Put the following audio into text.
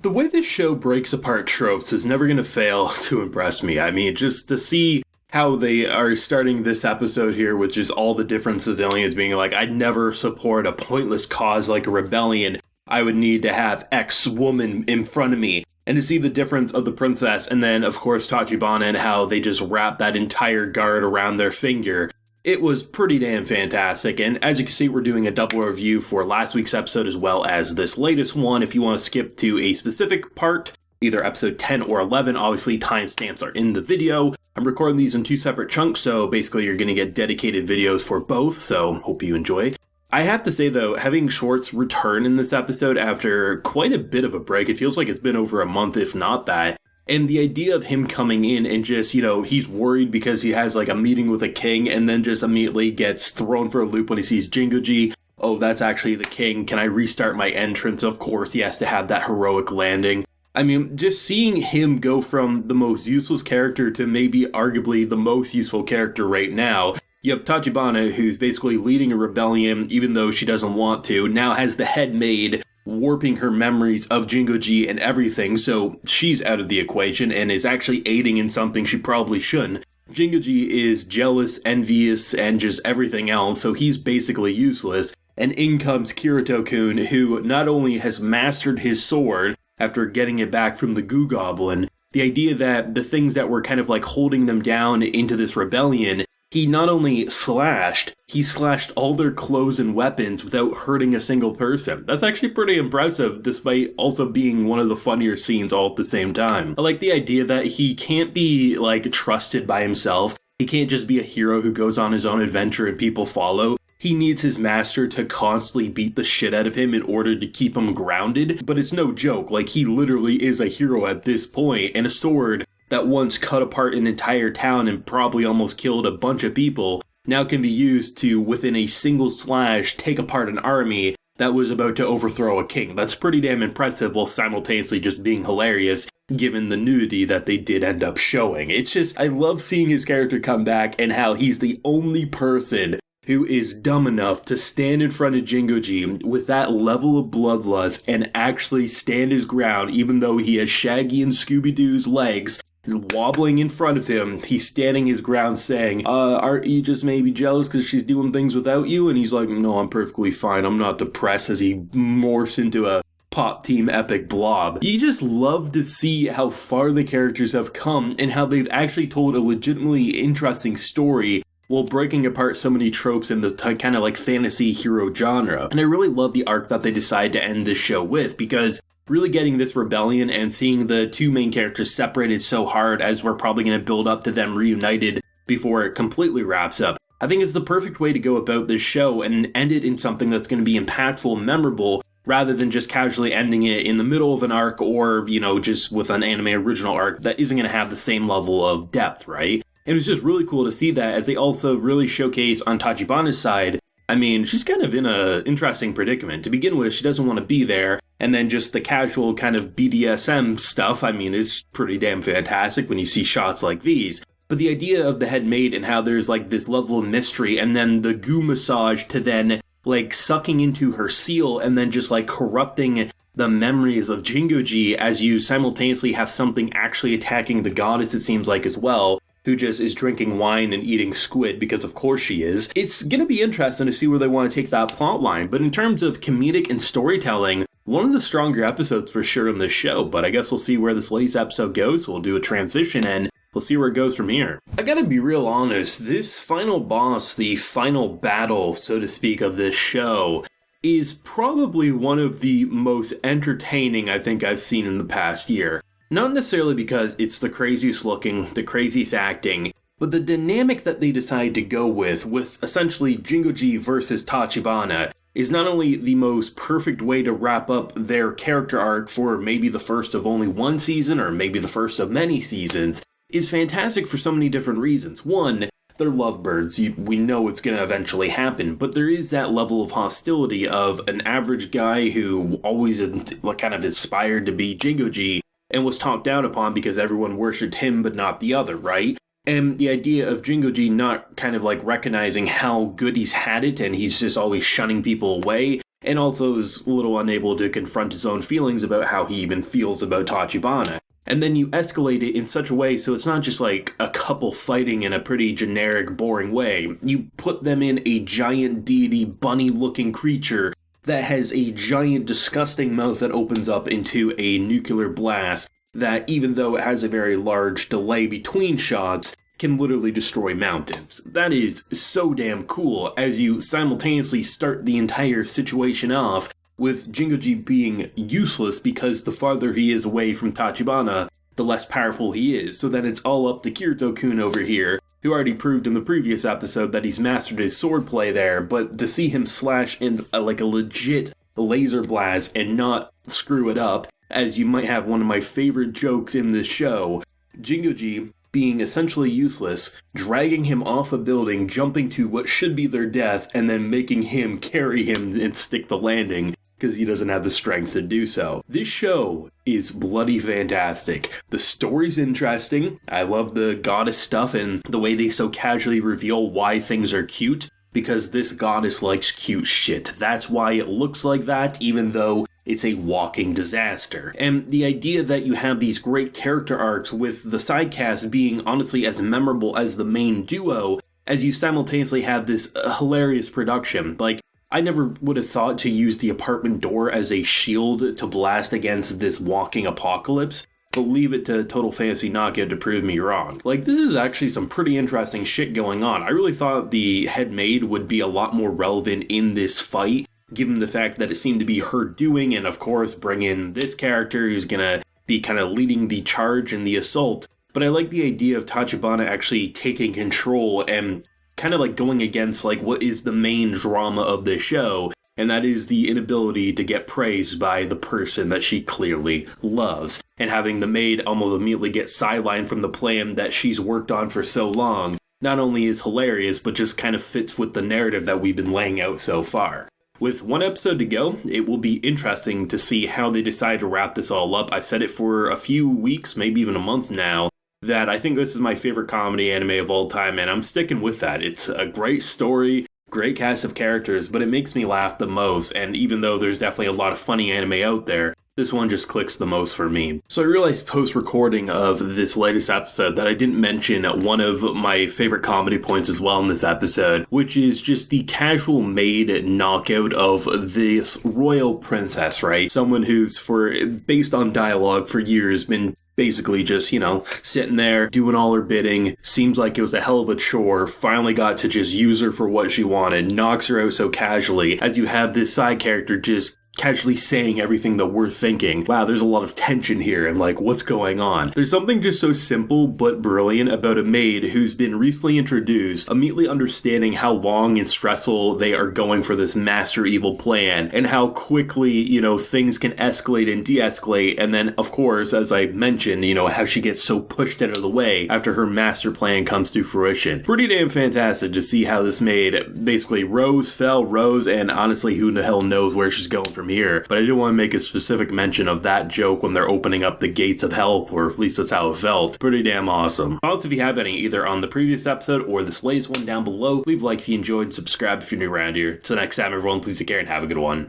The way this show breaks apart tropes is never going to fail to impress me. I mean, just to see how they are starting this episode here with just all the different civilians being like, I'd never support a pointless cause like a rebellion. I would need to have X woman in front of me. And to see the difference of the princess, and then, of course, Tachibana and how they just wrap that entire guard around their finger. It was pretty damn fantastic, and as you can see, we're doing a double review for last week's episode as well as this latest one. If you want to skip to a specific part, either episode 10 or 11, obviously timestamps are in the video. I'm recording these in two separate chunks, so basically you're going to get dedicated videos for both, so hope you enjoy. I have to say though, having Schwartz return in this episode after quite a bit of a break, it feels like it's been over a month if not that, and the idea of him coming in and just, he's worried because he has like a meeting with a king and then just immediately gets thrown for a loop when he sees Jinguuji. Oh, that's actually the king. Can I restart my entrance? Of course, he has to have that heroic landing. I mean, just seeing him go from the most useless character to maybe arguably the most useful character right now. You have Tachibana, who's basically leading a rebellion even though she doesn't want to, now has the head maid warping her memories of Jinguuji and everything, so she's out of the equation and is actually aiding in something she probably shouldn't. Jinguuji is jealous, envious, and just everything else, so he's basically useless. And in comes Kirito-kun, who not only has mastered his sword after getting it back from the Goo Goblin, the idea that the things that were kind of like holding them down into this rebellion, he not only slashed, he slashed all their clothes and weapons without hurting a single person. That's actually pretty impressive, despite also being one of the funnier scenes all at the same time. I like the idea that he can't be, like, trusted by himself. He can't just be a hero who goes on his own adventure and people follow. He needs his master to constantly beat the shit out of him in order to keep him grounded. But it's no joke, like, he literally is a hero at this point, and a sword that once cut apart an entire town and probably almost killed a bunch of people, now can be used to, within a single slash, take apart an army that was about to overthrow a king. That's pretty damn impressive while simultaneously just being hilarious, given the nudity that they did end up showing. It's just, I love seeing his character come back and how he's the only person who is dumb enough to stand in front of Jinguuji with that level of bloodlust and actually stand his ground, even though he has Shaggy and Scooby-Doo's legs wobbling in front of him. He's standing his ground saying, aren't you just maybe jealous because she's doing things without you? And he's like, no, I'm perfectly fine. I'm not depressed, as he morphs into a pop team epic blob. You just love to see how far the characters have come and how they've actually told a legitimately interesting story while breaking apart so many tropes in the kind of like fantasy hero genre. And I really love the arc that they decide to end this show with, because really getting this rebellion and seeing the two main characters separated so hard as we're probably going to build up to them reunited before it completely wraps up, I think is the perfect way to go about this show and end it in something that's going to be impactful and memorable, rather than just casually ending it in the middle of an arc or, just with an anime original arc that isn't going to have the same level of depth, right? It was just really cool to see that, as they also really showcase on Tachibana's side. I mean, she's kind of in an interesting predicament. To begin with, she doesn't want to be there, and then just the casual kind of BDSM stuff, I mean, is pretty damn fantastic when you see shots like these. But the idea of the head maid and how there's like this level of mystery, and then the goo massage to then like sucking into her seal and then just like corrupting the memories of Jinguuji, as you simultaneously have something actually attacking the goddess, it seems like, as well, who just is drinking wine and eating squid, because of course she is. It's gonna be interesting to see where they want to take that plot line, but in terms of comedic and storytelling, one of the stronger episodes for sure in this show, but I guess we'll see where this latest episode goes, so we'll do a transition and we'll see where it goes from here. I gotta be real honest, this final boss, the final battle, so to speak, of this show, is probably one of the most entertaining I think I've seen in the past year. Not necessarily because it's the craziest looking, the craziest acting, but the dynamic that they decide to go with essentially Jinguuji versus Tachibana, is not only the most perfect way to wrap up their character arc for maybe the first of only one season or maybe the first of many seasons, is fantastic for so many different reasons. One, they're lovebirds. We know it's going to eventually happen, but there is that level of hostility of an average guy who always kind of aspired to be Jinguuji and was talked down upon because everyone worshipped him but not the other, right? And the idea of Jinguuji not kind of like recognizing how good he's had it and he's just always shunning people away, and also is a little unable to confront his own feelings about how he even feels about Tachibana. And then you escalate it in such a way so it's not just like a couple fighting in a pretty generic, boring way. You put them in a giant deity bunny-looking creature that has a giant, disgusting mouth that opens up into a nuclear blast that, even though it has a very large delay between shots, can literally destroy mountains. That is so damn cool as you simultaneously start the entire situation off with Jinguuji being useless because the farther he is away from Tachibana, the less powerful he is. So then it's all up to Kirito-kun over here, who already proved in the previous episode that he's mastered his swordplay there, but to see him slash in like a legit laser blast and not screw it up, as you might have one of my favorite jokes in this show, Jinguuji being essentially useless, dragging him off a building, jumping to what should be their death, and then making him carry him and stick the landing, because he doesn't have the strength to do so. This show is bloody fantastic. The story's interesting. I love the goddess stuff and the way they so casually reveal why things are cute, because this goddess likes cute shit. That's why it looks like that, even though it's a walking disaster. And the idea that you have these great character arcs with the side cast being honestly as memorable as the main duo, as you simultaneously have this hilarious production. Like, I never would have thought to use the apartment door as a shield to blast against this walking apocalypse, but leave it to Total Fantasy Knockout to prove me wrong. Like, this is actually some pretty interesting shit going on. I really thought the head maid would be a lot more relevant in this fight, given the fact that it seemed to be her doing, and of course bring in this character who's gonna be kind of leading the charge in the assault. But I like the idea of Tachibana actually taking control and kind of like going against like what is the main drama of this show, and that is the inability to get praised by the person that she clearly loves, and having the maid almost immediately get sidelined from the plan that she's worked on for so long not only is hilarious, but just kind of fits with the narrative that we've been laying out so far. With one episode to go, it will be interesting to see how they decide to wrap this all up. I've said it for a few weeks, maybe even a month now, that I think this is my favorite comedy anime of all time, and I'm sticking with that. It's a great story, great cast of characters, but it makes me laugh the most, and even though there's definitely a lot of funny anime out there, this one just clicks the most for me. So I realized post-recording of this latest episode that I didn't mention one of my favorite comedy points as well in this episode, which is just the casual maid knockout of this royal princess, right? Someone who's, based on dialogue for years, been basically just, sitting there, doing all her bidding, seems like it was a hell of a chore, finally got to just use her for what she wanted, knocks her out so casually, as you have this side character just casually saying everything that we're thinking. Wow, there's a lot of tension here and like, what's going on? There's something just so simple but brilliant about a maid who's been recently introduced, immediately understanding how long and stressful they are going for this master evil plan, and how quickly, things can escalate and de-escalate, and then, of course, as I mentioned, how she gets so pushed out of the way after her master plan comes to fruition. Pretty damn fantastic to see how this maid basically rose, fell, rose, and honestly, who the hell knows where she's going from here. But I did want to make a specific mention of that joke when they're opening up the gates of hell, or at least that's how it felt. Pretty damn awesome. Thoughts if you have any, either on the previous episode or this latest one down below. Leave a like if you enjoyed, subscribe if you're new around here. Till next time, everyone, please take care and have a good one.